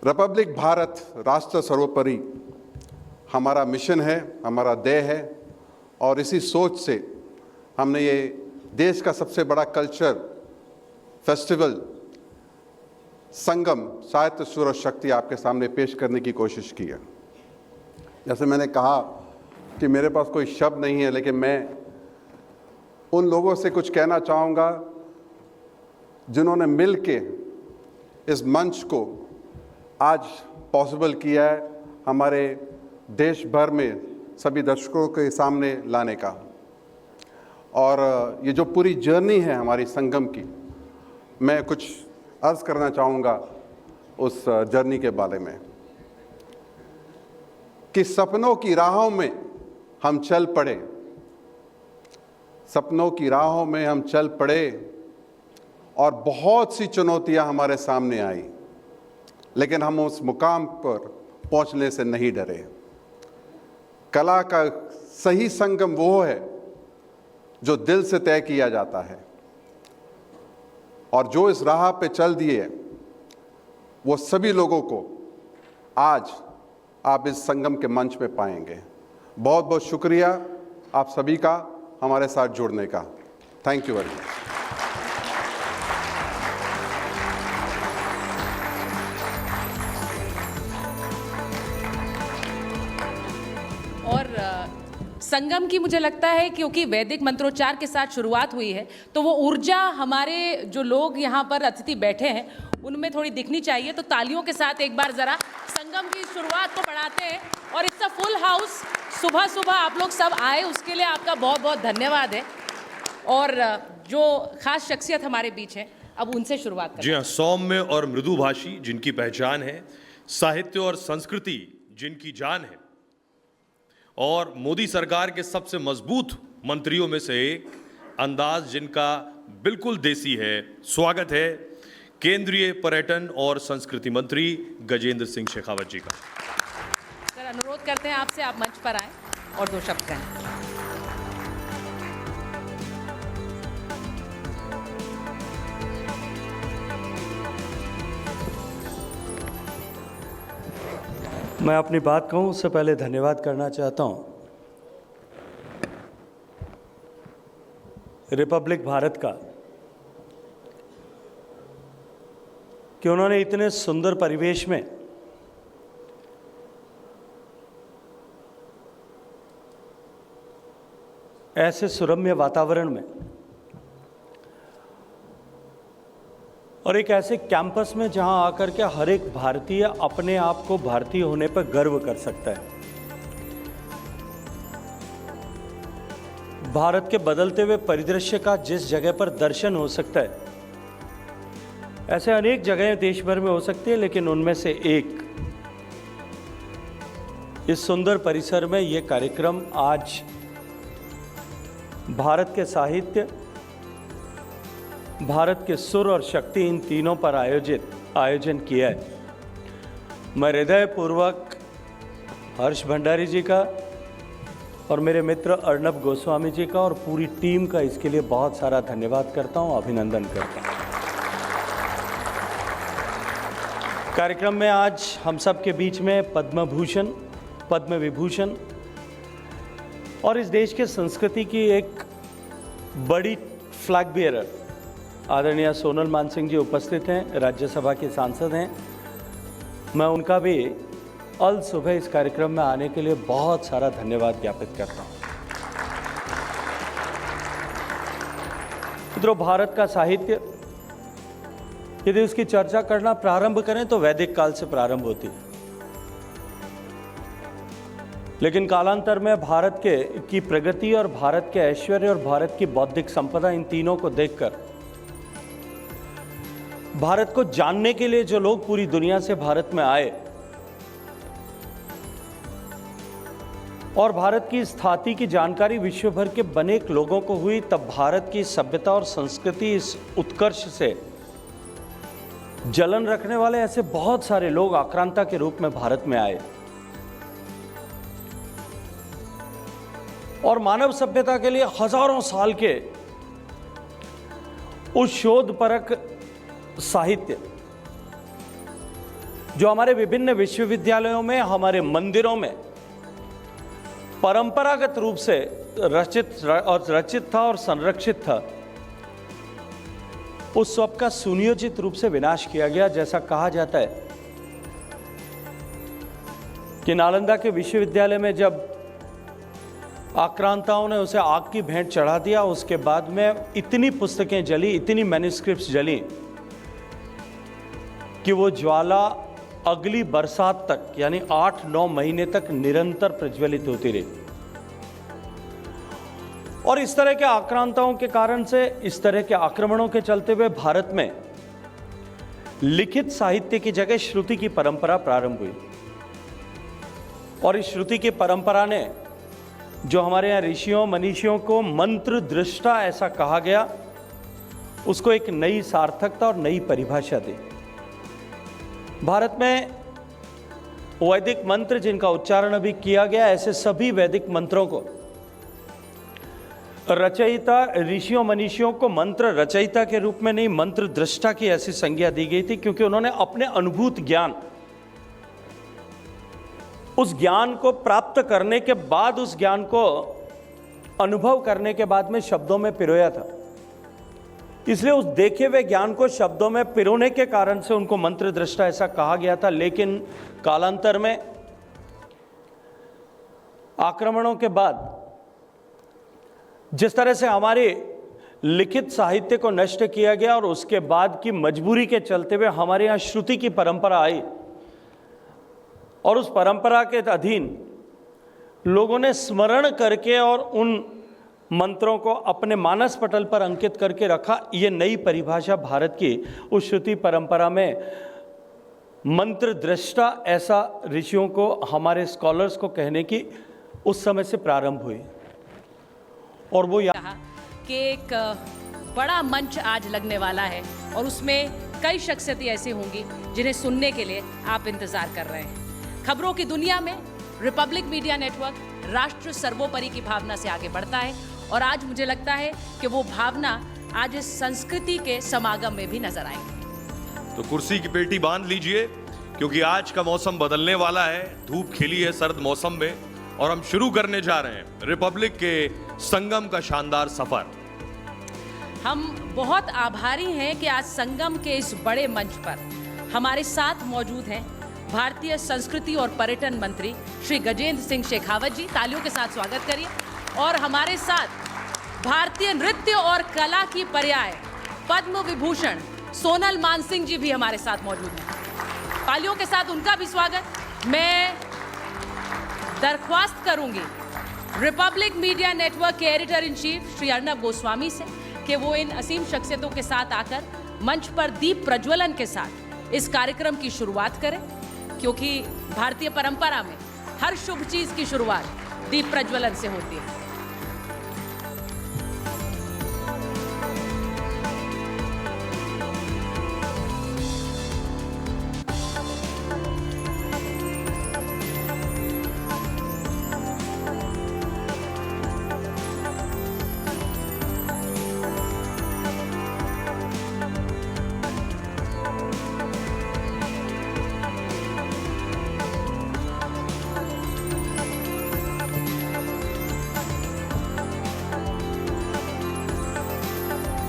Republic Bharat राष्ट्र सर्वोपरि हमारा मिशन है, हमारा ध्येय है और इसी सोच से हमने ये देश का सबसे बड़ा कल्चर फेस्टिवल संगम साहित्य सुर और शक्ति आपके सामने पेश करने की कोशिश की है। जैसे मैंने कहा कि मेरे पास कोई शब्द नहीं है, लेकिन मैं उन लोगों से कुछ कहना चाहूँगा जिन्होंने मिल के इस मंच को आज पॉसिबल किया है हमारे देश भर में सभी दर्शकों के सामने लाने का। और ये जो पूरी जर्नी है हमारी संगम की, मैं कुछ अर्ज़ करना चाहूँगा उस जर्नी के बारे में कि सपनों की राहों में हम चल पड़े, सपनों की राहों में हम चल पड़े और बहुत सी चुनौतियां हमारे सामने आई, लेकिन हम उस मुकाम पर पहुंचने से नहीं डरे। कला का सही संगम वो है जो दिल से तय किया जाता है, और जो इस राह पे चल दिए वो सभी लोगों को आज आप इस संगम के मंच पे पाएंगे। बहुत बहुत शुक्रिया आप सभी का हमारे साथ जुड़ने का। Thank you very much. Sangam की मुझे लगता है क्योंकि वैदिक मंत्रोच्चार के साथ शुरुआत हुई है, तो वो ऊर्जा हमारे जो लोग यहाँ पर अतिथि बैठे हैं उनमें थोड़ी दिखनी चाहिए। तो तालियों के साथ एक बार ज़रा संगम की शुरुआत को बढ़ाते हैं। और इट्स अ फुल हाउस, सुबह सुबह आप लोग सब आए, उसके लिए आपका बहुत बहुत धन्यवाद है। और जो खास शख्सियत हमारे बीच है, अब उनसे शुरुआत करें। जी हाँ, सौम्य और मृदुभाषी जिनकी पहचान है, साहित्य और संस्कृति जिनकी जान है, और मोदी सरकार के सबसे मजबूत मंत्रियों में से एक, अंदाज जिनका बिल्कुल देसी है। स्वागत है केंद्रीय पर्यटन और संस्कृति मंत्री गजेंद्र सिंह शेखावत जी का। सर, अनुरोध करते हैं आपसे, आप मंच पर आएं और दो शब्द कहें। मैं अपनी बात कहूं उससे पहले धन्यवाद करना चाहता हूं रिपब्लिक भारत का कि उन्होंने इतने सुंदर परिवेश में ऐसे सुरम्य वातावरण में और एक ऐसे कैंपस में जहां आकर के हर एक भारतीय अपने आप को भारतीय होने पर गर्व कर सकता है। भारत के बदलते हुए परिदृश्य का जिस जगह पर दर्शन हो सकता है, ऐसे अनेक जगहें देश भर में हो सकती है, लेकिन उनमें से एक इस सुंदर परिसर में ये कार्यक्रम आज भारत के साहित्य, भारत के सुर और शक्ति, इन तीनों पर आयोजन किया है। मैं हृदयपूर्वक हर्ष भंडारी जी का और मेरे मित्र अर्नब गोस्वामी जी का और पूरी टीम का इसके लिए बहुत सारा धन्यवाद करता हूं, अभिनंदन करता हूं। कार्यक्रम में आज हम सब के बीच में पद्म भूषण, पद्म विभूषण और इस देश के संस्कृति की एक बड़ी फ्लैग बियरर आदरणीय सोनल मानसिंह जी उपस्थित हैं, राज्यसभा के सांसद हैं। मैं उनका भी अल सुबह इस कार्यक्रम में आने के लिए बहुत सारा धन्यवाद ज्ञापित करता हूं। मित्रों, भारत का साहित्य यदि उसकी चर्चा करना प्रारंभ करें तो वैदिक काल से प्रारंभ होती है, लेकिन कालांतर में भारत की प्रगति और भारत के ऐश्वर्य और भारत की बौद्धिक संपदा, इन तीनों को देखकर भारत को जानने के लिए जो लोग पूरी दुनिया से भारत में आए और भारत की स्थाति की जानकारी विश्व भर के बनेक लोगों को हुई, तब भारत की सभ्यता और संस्कृति इस उत्कर्ष से जलन रखने वाले ऐसे बहुत सारे लोग आक्रांता के रूप में भारत में आए और मानव सभ्यता के लिए हजारों साल के उस शोधपरक साहित्य जो हमारे विभिन्न विश्वविद्यालयों में, हमारे मंदिरों में परंपरागत रूप से रचित था और संरक्षित था, उस सब का सुनियोजित रूप से विनाश किया गया। जैसा कहा जाता है कि नालंदा के विश्वविद्यालय में जब आक्रांताओं ने उसे आग की भेंट चढ़ा दिया, उसके बाद में इतनी पुस्तकें जली, इतनी मैन्युस्क्रिप्ट्स जली कि वो ज्वाला अगली बरसात तक यानी 8-9 महीने तक निरंतर प्रज्वलित होती रही। और इस तरह के आक्रांताओं के कारण से, इस तरह के आक्रमणों के चलते हुए भारत में लिखित साहित्य की जगह श्रुति की परंपरा प्रारंभ हुई। और इस श्रुति की परंपरा ने, जो हमारे यहाँ ऋषियों मनीषियों को मंत्र दृष्टा ऐसा कहा गया, उसको एक नई सार्थकता और नई परिभाषा दी। भारत में वैदिक मंत्र जिनका उच्चारण अभी किया गया, ऐसे सभी वैदिक मंत्रों को रचयिता, ऋषियों मनीषियों को मंत्र रचयिता के रूप में नहीं, मंत्र दृष्टा की ऐसी संज्ञा दी गई थी, क्योंकि उन्होंने अपने अनुभूत ज्ञान, उस ज्ञान को प्राप्त करने के बाद, उस ज्ञान को अनुभव करने के बाद में शब्दों में पिरोया था। इसलिए उस देखे हुए ज्ञान को शब्दों में पिरोने के कारण से उनको मंत्र दृष्टा ऐसा कहा गया था। लेकिन कालांतर में आक्रमणों के बाद जिस तरह से हमारे लिखित साहित्य को नष्ट किया गया और उसके बाद की मजबूरी के चलते हुए हमारे यहाँ श्रुति की परंपरा आई, और उस परंपरा के अधीन लोगों ने स्मरण करके और उन मंत्रों को अपने मानस पटल पर अंकित करके रखा। ये नई परिभाषा भारत की उस श्रुति परंपरा में मंत्र दृष्टा ऐसा ऋषियों को, हमारे स्कॉलर्स को कहने की उस समय से प्रारंभ हुई। और वो कहा कि एक बड़ा मंच आज लगने वाला है और उसमें कई शख्सियतें ऐसी होंगी जिन्हें सुनने के लिए आप इंतजार कर रहे हैं। खबरों की दुनिया में रिपब्लिक मीडिया नेटवर्क राष्ट्र सर्वोपरि की भावना से आगे बढ़ता है, और आज मुझे लगता है कि वो भावना आज इस संस्कृति के समागम में भी नजर आएगी। तो कुर्सी की पेटी बांध लीजिए, क्योंकि आज का मौसम बदलने वाला है। धूप खिली है सर्द मौसम में, और हम शुरू करने जा रहे हैं रिपब्लिक के संगम का शानदार सफर। हम बहुत आभारी हैं कि आज संगम के इस बड़े मंच पर हमारे साथ मौजूद हैं भारतीय संस्कृति और पर्यटन मंत्री श्री गजेंद्र सिंह शेखावत जी। तालियों के साथ स्वागत करिए। और हमारे साथ भारतीय नृत्य और कला की पर्याय पद्म विभूषण सोनल मानसिंह जी भी हमारे साथ मौजूद हैं। तालियों के साथ उनका भी स्वागत। मैं दरख्वास्त करूंगी रिपब्लिक मीडिया नेटवर्क के editor in chief Shri Arnab Goswami से कि वो इन असीम शख्सियतों के साथ आकर मंच पर दीप प्रज्वलन के साथ इस कार्यक्रम की शुरुआत करें, क्योंकि भारतीय परंपरा में हर शुभ चीज की शुरुआत दीप प्रज्वलन से होती है।